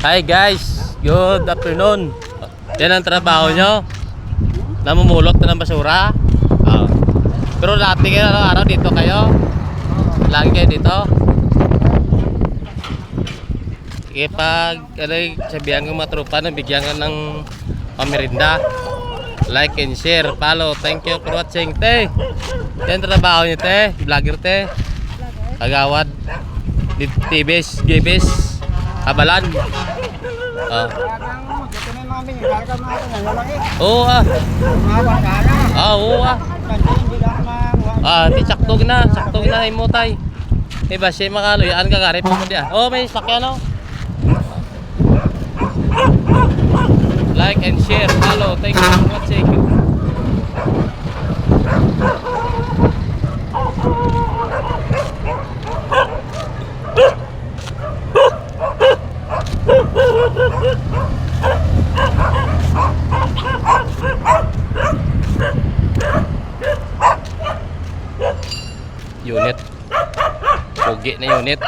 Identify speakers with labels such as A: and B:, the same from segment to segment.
A: Hi guys, good afternoon. Yan ang trabaho nyo. Namumulot na ng basura. Pero lati kayo araw dito kayo. Lagi kayo dito. Sige, pag sabihan ko mga tropa na bigyan ka ng pamirinda. Like and share, follow. Thank you for watching, te. Yan trabaho nyo, te. Vlogger, te. Kagawad. TBS, GBS. Kabalan. Oo di saktog na imutay. Diba siya makaluyaan ka garip mo diyan. May sakyan Like and share, follow. Thank you for watching. Unit. Pugi na unit.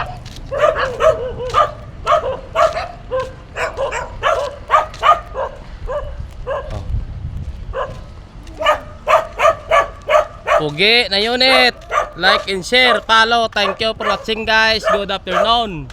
A: Pugi na unit. Like and share, follow. Thank you for watching guys. Good afternoon.